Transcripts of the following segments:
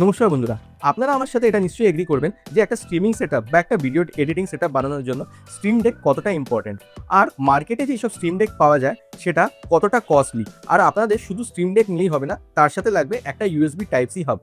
নমস্কার বন্ধুরা, আপনারা আমার সাথে এটা নিশ্চয়ই এগ্রি করবেন যে একটা স্ট্রিমিং সেটআপ বা একটা ভিডিও এডিটিং সেটআপ বানানোর জন্য স্ট্রিম ডেক কতটা ইম্পর্টেন্ট। আর মার্কেটে যেসব স্ট্রিম ডেক পাওয়া যায় সেটা কতটা কস্টলি। আর আপনাদের শুধু স্ট্রিম ডেক নিলেই হবে না, তার সাথে লাগবে একটা ইউএসবি টাইপ সি হাব।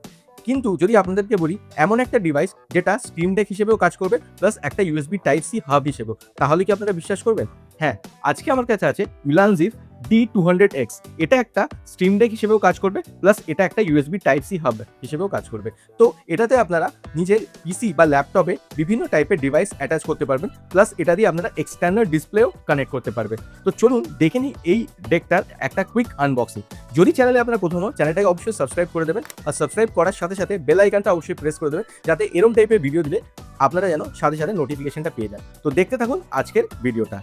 কিন্তু যদি আপনাদেরকে বলি এমন একটা ডিভাইস যেটা স্ট্রিম ডেক হিসেবেও কাজ করবে প্লাস একটা ইউএসবি টাইপ সি হাব হিসেবেও, তাহলে কি আপনারা বিশ্বাস করবেন? হ্যাঁ, আজকে আমার কাছে আছে Ulanzi D200X। এটা একটা স্ট্রিম ডেক হিসেবেও কাজ করবে প্লাস এটা একটা ইউএসবি টাইপ সি হাব হিসেবেও কাজ করবে। তো এটাতে আপনারা নিজের পিসি বা ল্যাপটপে বিভিন্ন টাইপের ডিভাইস অ্যাটাচ করতে পারবেন, প্লাস এটা দিয়ে আপনারা এক্সটার্নাল ডিসপ্লেও কানেক্ট করতে পারবেন। তো চলুন দেখে নিই এই ডেকটার একটা কুইক আনবক্সিং। যদি চ্যানেলে আপনারা প্রথম চ্যানেলটাকে অবশ্যই সাবস্ক্রাইব করে দেবেন, আর সাবস্ক্রাইব করার সাথে সাথে বেল আইকনটা অবশ্যই প্রেস করে দেবেন, যাতে এরকম টাইপের ভিডিও দিলে আপনারা যেন সাথে সাথে নোটিফিকেশনটা পেয়ে যান। তো দেখতে থাকুন আজকের ভিডিওটা।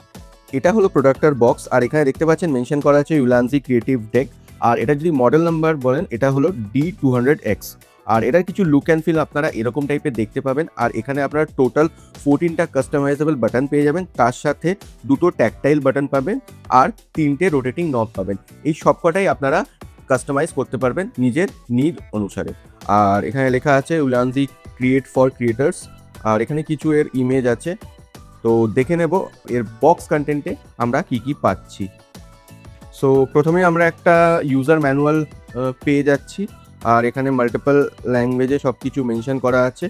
এটা হলো প্রোডাক্টের বক্স, আর এখানে দেখতে পাচ্ছেন মেনশন করা আছে Ulanzi ক্রিয়েটিভ ডেক। আর এটা যদি মডেল নাম্বার বলেন, এটা হলো D200X। আর এটার কিছু লুক অ্যান্ড ফিল আপনারা এরকম টাইপের দেখতে পাবেন। আর এখানে আপনারা টোটাল 14টা কাস্টমাইজেবল বাটন পেয়ে যাবেন, তার সাথে দুটো ট্যাকটাইল বাটন পাবেন আর 3টে রোটেটিং নব পাবেন। এই সবকটাই আপনারা কাস্টমাইজ করতে পারবেন নিজের নিড অনুসারে। আর এখানে লেখা আছে Ulanzi ক্রিয়েট ফর ক্রিয়েটার্স। আর এখানে কিছু এর ইমেজ আছে, তো দেখে নেব এর বক্স কন্টেন্টে আমরা কি কি পাচ্ছি। সো প্রথমে আমরা একটা ইউজার ম্যানুয়াল পেয়ে যাচ্ছি, আর এখানে মাল্টিপল ল্যাঙ্গুয়েজে সব কিছু মেনশন করা আছে।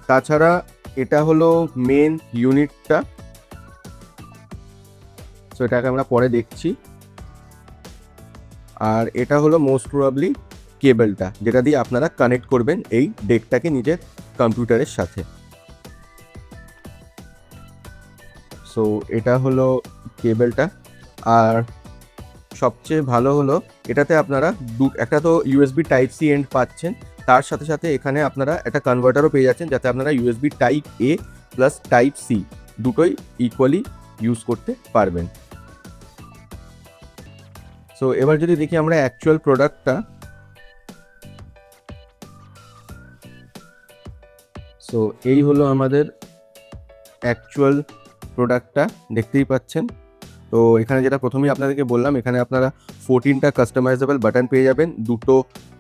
তাছাড়া এটা হলো মেন ইউনিটটা, সো এটাকে আমরা পরে দেখছি। আর এটা হলো মোস্ট প্রবাবলি কেবলটা, যেটা দিয়ে আপনারা কানেক্ট করবেন এই ডেকটাকে নিজের কম্পিউটারের সাথে। সো এটা হলো কেবলটা। আর সবচেয়ে ভালো হলো এটাতে আপনারা একটা তো ইউএসবি টাইপ সি এন্ড পাচ্ছেন, তার সাথে সাথে এখানে আপনারা একটা কনভার্টারও পেয়ে যাচ্ছেন, যাতে আপনারা ইউএসবি টাইপ এ প্লাস টাইপ সি দুটোই ইকুয়ালি ইউজ করতে পারবেন। সো এবার যদি দেখি আমরা অ্যাকচুয়াল প্রোডাক্টটা, সো এই হলো আমাদের অ্যাকচুয়াল প্রোডাক্টটা, দেখতেই পাচ্ছেন। তো এখানে যেটা প্রথমেই আপনাদেরকে বললাম, এখানে আপনারা 14টা কাস্টমাইজেবল বাটন পেয়ে যাবেন, দুটো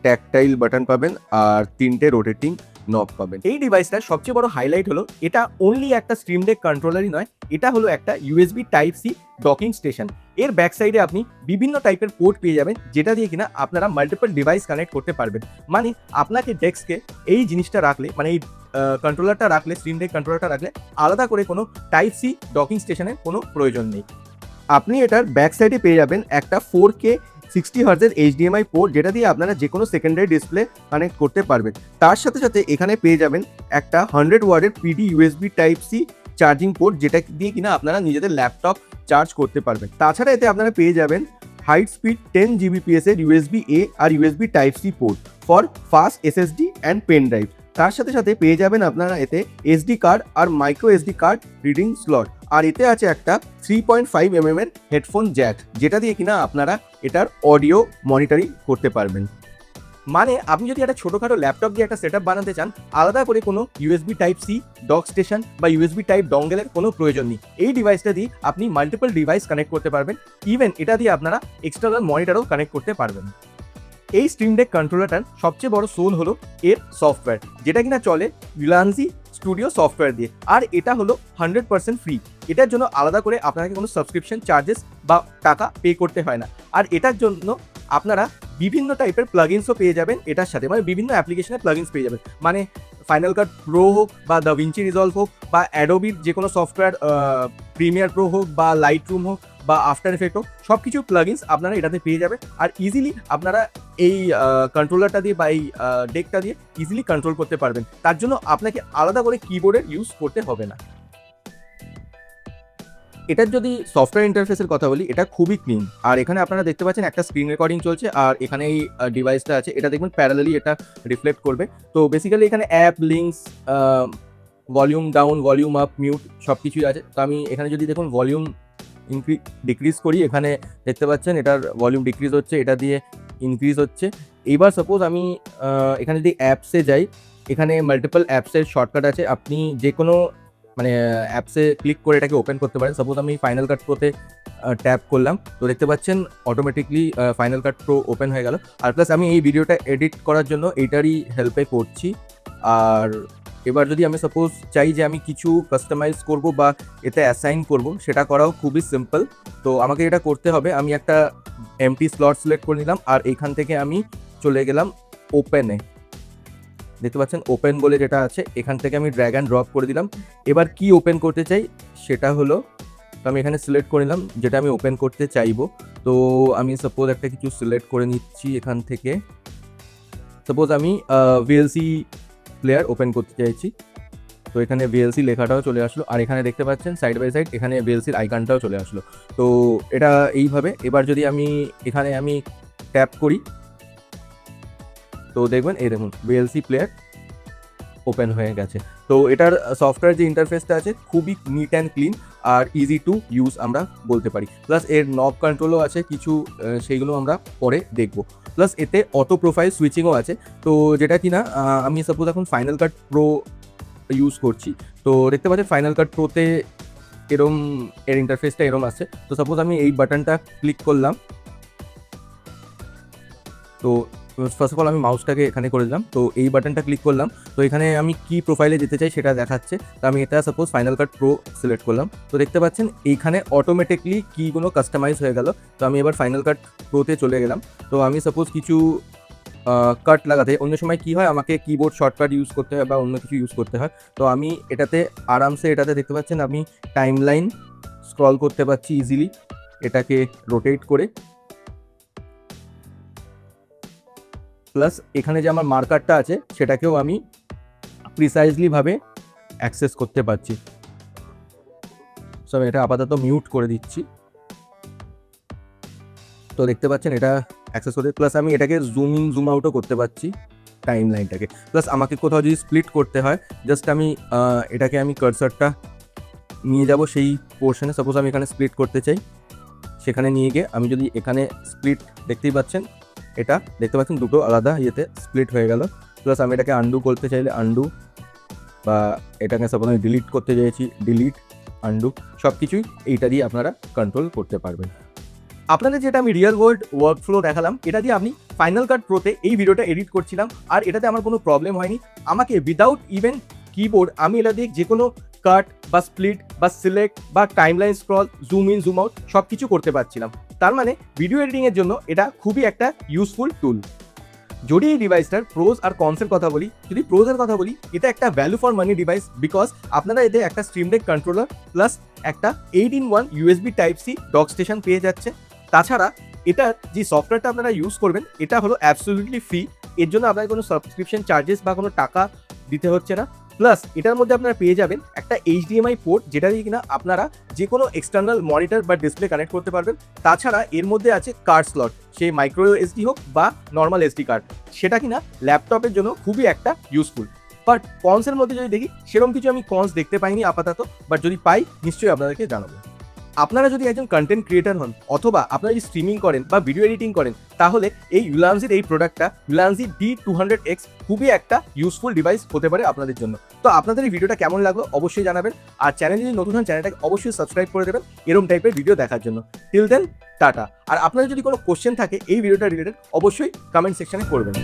ট্যাকটাইল বাটন পাবেন আর 3টে রোটেটিং নব পাবেন। এই ডিভাইসটার সবচেয়ে বড় হাইলাইট হলো এটা অনলি একটা স্ট্রিম ডেক কন্ট্রোলারই নয়, এটা হলো একটা USB type C docking station. এর ব্যাক সাইডে আপনি বিভিন্ন টাইপের পোর্ট পেয়ে যাবেন, যেটা দিয়ে কিনা আপনারা মাল্টিপল ডিভাইস কানেক্ট করতে পারবেন। মানে আপনাকে ডেস্কে এই জিনিসটা রাখলে, মানে এই কন্ট্রোলারটা রাখলে, স্ট্রিম ডেক কন্ট্রোলারটা রাখলে আলাদা করে কোনো টাইপ সি ডকিং স্টেশনের কোনো প্রয়োজন নেই। আপনি এটার ব্যাক সাইডে পেয়ে যাবেন একটা 4K 60 হার্জের HDMI পোর্ট, যেটা দিয়ে আপনারা যে কোনো সেকেন্ডারি ডিসপ্লে কানেক্ট করতে পারবেন। তার সাথে সাথে এখানে পেয়ে যাবেন একটা 100 ওয়াটের PD USB type C charging port, যেটা দিয়ে কিনা আপনারা নিজেদের ল্যাপটপ চার্জ করতে পারবেন। তাছাড়া এতে আপনারা পেয়ে যাবেন হাই স্পিড 10 GBps এর USB A আর USB type C port for fast SSD and pen drive. তার সাথে সাথে পেয়ে যাবেন আপনারা এতে SD কার্ড আর micro SD card reading slot. আর এতে আছে একটা 3.5mm এর হেডফোন জ্যাক, যেটা দিয়ে কিনা আপনারা এটার অডিও মনিটরিং করতে পারবেন। মানে আপনি যদি একটা ছোটোখাটো ল্যাপটপ দিয়ে একটা সেটআপ বানাতে চান, আলাদা করে কোনো USB type C dock station বা ইউএসবি টাইপ ডঙ্গেলের কোনো প্রয়োজন নেই। এই ডিভাইসটা দিয়ে আপনি মাল্টিপল ডিভাইস কানেক্ট করতে পারবেন, ইভেন এটা দিয়ে আপনারা এক্সটার্নাল মনিটরও কানেক্ট করতে পারবেন। এই স্ট্রিম ডেক কন্ট্রোলারটার সবচেয়ে বড় সোল হলো এর সফটওয়্যার, যেটা কিনা চলে Ulanzi স্টুডিও সফটওয়্যার দিয়ে। আর এটা হলো 100% ফ্রি। এটার জন্য আলাদা করে আপনাকে কোনো সাবস্ক্রিপশন চার্জেস বা টাকা পে করতে হয় না। আর এটার জন্য আপনারা বিভিন্ন টাইপের প্লাগইনসও পেয়ে যাবেন এটার সাথে, মানে বিভিন্ন অ্যাপ্লিকেশনের প্লাগইনস পেয়ে যাবেন। মানে ফাইনাল কাট প্রো হোক বা দাভিঞ্চি রিজলভ হোক বা অ্যাডোবির যে কোনো সফটওয়্যার, প্রিমিয়ার প্রো হোক বা লাইট রুম হোক বা আফটার এফেক্ট হোক, সব কিছু প্লাগইনস আপনারা এটাতে পেয়ে যাবেন। আর ইজিলি আপনারা এই কন্ট্রোলারটা দিয়ে বা এই ডেকটা দিয়ে ইজিলি কন্ট্রোল করতে পারবেন। তার জন্য আপনাকে আলাদা করে কিবোর্ডের ইউজ করতে হবে না। এটার যদি সফটওয়্যার ইন্টারফেসের কথা বলি, এটা খুবই ক্লিন। আর এখানে আপনারা দেখতে পাচ্ছেন একটা স্ক্রিন রেকর্ডিং চলছে, আর এখানে এই ডিভাইসটা আছে, এটা দেখবেন প্যারালালি এটা রিফ্লেক্ট করবে। তো বেসিক্যালি এখানে app links, volume down, volume up, mute সব কিছুই আছে। তো আমি এখানে যদি দেখুন ভলিউম ডিক্রিজ করি, এখানে দেখতে পাচ্ছেন এটার ভলিউম ডিক্রিজ হচ্ছে, এটা দিয়ে ইনক্রিজ হচ্ছে। এইবার সাপোজ আমি এখানে যদি অ্যাপসে যাই, এখানে মাল্টিপল অ্যাপসের শর্টকাট আছে, আপনি যে কোনো মানে অ্যাপসে ক্লিক করে এটাকে ওপেন করতে পারেন। সাপোজ আমি ফাইনাল কাট প্রোতে ট্যাপ করলাম, তো দেখতে পাচ্ছেন অটোমেটিকলি ফাইনাল কাট প্রো ওপেন হয়ে গেল। আর প্লাস আমি এই ভিডিওটা এডিট করার জন্য এইটারই হেল্পে করছি। আর এবার যদি আমি সাপোজ চাই যে আমি কিছু কাস্টমাইজ করব বা এতে অ্যাসাইন করব, সেটা করাও খুবই সিম্পল। তো আমাকে এটা করতে হবে, আমি একটা এমটি স্লট সিলেক্ট করে নিলাম আর এইখান থেকে আমি চলে গেলাম ওপেনে। দেখতে পাচ্ছেন ওপেন বলে যেটা আছে, এখান থেকে আমি ড্র্যাগ অ্যান্ড ড্রপ করে দিলাম। এবার কি ওপেন করতে চাই সেটা হলো, তো আমি এখানে সিলেক্ট করে নিলাম যেটা আমি ওপেন করতে চাইবো। তো আমি সাপোজ একটা কিছু সিলেক্ট করে নিচ্ছি এখান থেকে। সাপোজ আমি ভিএলসি প্লেয়ার ওপেন করতে চাইছি, তো এখানে ভিএলসি লেখাটাও চলে আসলো। আর এখানে দেখতে পাচ্ছেন সাইড বাই সাইড এখানে ভিএলসির আইকনটাও চলে আসলো। তো এটা এইভাবে। এবার যদি আমি এখানে আমি ট্যাপ করি, তো দেখবেন এই দেখুন ভিএলসি প্লেয়ার ওপেন হয়ে গেছে। তো এটার সফটওয়্যার যে ইন্টারফেসটা আছে খুবই নিট অ্যান্ড ক্লিন আর ইজি টু ইউজ আমরা বলতে পারি। প্লাস এর নব কন্ট্রোলও আছে কিছু, সেইগুলো আমরা পরে দেখব। প্লাস এতে অটো প্রোফাইল সুইচিংও আছে, তো যেটা কিনা আমি সাপোজ এখন ফাইনাল কাট প্রো ইউজ করছি। তো দেখতে পাচ্ছেন ফাইনাল কাট প্রোতে এরম এর ইন্টারফেসটা এরম আছে। তো সাপোজ আমি এই বাটনটা ক্লিক করলাম, তো ফার্স্ট অফ অল আমি মাউসটাকে এখানে করে দিলাম, তো এই বাটনটা ক্লিক করলাম, তো এখানে আমি কি প্রোফাইলে যেতে চাই সেটা দেখাচ্ছে। তো আমি এটা সাপোজ ফাইনাল কাট প্রো সিলেক্ট করলাম, তো দেখতে পাচ্ছেন এইখানে অটোমেটিকলি কিগুলো কাস্টমাইজ হয়ে গেল। তো আমি এবার ফাইনাল কাট প্রোতে চলে গেলাম। তো আমি সাপোজ কিছু কাট লাগাতে, অন্য সময় কি হয় আমাকে কিবোর্ড শর্টকাট ইউজ করতে হয় বা অন্য কিছু ইউজ করতে হয়। তো আমি এটাতে আরামসে এটাতে দেখতে পাচ্ছেন আমি টাইমলাইন স্ক্রল করতে পারছি ইজিলি, এটাকে রোটেট করে। প্লাস এখানে যে আমার মার্কারটা আছে সেটাকেও আমি প্রিসাইজলিভাবে অ্যাক্সেস করতে পারছি। সো আমি এটা আপাতত মিউট করে দিচ্ছি। তো দেখতে পাচ্ছেন এটা অ্যাক্সেস করতে, প্লাস আমি এটাকে জুম ইন জুম আউটও করতে পারছি টাইম লাইনটাকে। প্লাস আমাকে কোথাও যদি স্প্লিট করতে হয়, জাস্ট আমি এটাকে আমি কার্সারটা নিয়ে যাব সেই পোর্শনে। সাপোজ আমি এখানে স্প্লিট করতে চাই, সেখানে নিয়ে গিয়ে আমি যদি এখানে স্প্লিট, দেখতেই পাচ্ছেন এটা দেখতে পাচ্ছেন দুটো আলাদা ইয়েতে স্প্লিট হয়ে গেল। প্লাস আমি এটাকে আনডু করতে চাইলে আনডু, বা এটাকে সাপোজ আমি ডিলিট করতে চাইছি ডিলিট, আনডু, সব কিছুই এইটা দিয়ে আপনারা কন্ট্রোল করতে পারবেন। আপনাদের যেটা আমি রিয়েল ওয়ার্ল্ড ওয়ার্কফ্লো দেখালাম, এটা দিয়ে আমি ফাইনাল কাট প্রোতে এই ভিডিওটা এডিট করছিলাম আর এটাতে আমার কোনো প্রবলেম হয়নি। আমাকে উইদাউট ইভেন কিবোর্ড আমি এটা দিয়ে যে কোনো কাট বা স্প্লিট বা সিলেক্ট বা timeline scroll, zoom in zoom out সব কিছু করতে পারছিলাম। তার মানে ভিডিও এডিটিংয়ের জন্য এটা খুবই একটা ইউজফুল টুল। যদি এই ডিভাইসটার প্রোজ আর কনসের কথা বলি, যদি প্রোজের কথা বলি, এটা একটা value for money device, because আপনারা এতে একটা স্ট্রিম ডেক কন্ট্রোলার প্লাস একটা 8-in-1 USB Type-C doc station পেয়ে যাচ্ছে। তাছাড়া এটার যে সফটওয়্যারটা আপনারা ইউজ করবেন এটা হলো অ্যাবসলিউটলি ফ্রি, এর জন্য আপনার কোনো সাবস্ক্রিপশন চার্জেস বা কোনো টাকা দিতে হচ্ছে না। প্লাস এটার মধ্যে আপনারা পেয়ে যাবেন একটা HDMI পোর্ট, যেটা দিয়ে কিনা আপনারা যে কোনো এক্সটার্নাল মনিটর বা ডিসপ্লে কানেক্ট করতে পারবেন। তাছাড়া এর মধ্যে আছে কার্ড স্লট, সেই মাইক্রো SD হোক বা নর্মাল SD কার্ড, সেটা কিনা ল্যাপটপের জন্য খুবই একটা ইউজফুল। বাট কনসের মধ্যে যদি দেখি, সেরকম কিছু আমি কনস দেখতে পাইনি আপাতত, বাট যদি পাই নিশ্চয়ই আপনাদেরকে জানাবো। আপনারা যদি একজন কন্টেন্ট ক্রিয়েটার হন অথবা আপনারা যদি স্ট্রিমিং করেন বা ভিডিও এডিটিং করেন, তাহলে এই উলানজির এই প্রোডাক্টটা উলানজি D200X খুবই একটা ইউজফুল ডিভাইস হতে পারে আপনাদের জন্য। তো আপনাদের এই ভিডিওটা কেমন লাগলো অবশ্যই জানাবেন, আর চ্যানেল যদি নতুন হন চ্যানেলটাকে অবশ্যই সাবস্ক্রাইব করে দেবেন এরকম টাইপের ভিডিও দেখার জন্য। Till then tata. আর আপনাদের যদি কোনো কোশ্চেন থাকে এই ভিডিওটা রিলেটেড অবশ্যই কমেন্ট সেকশনে করবেন।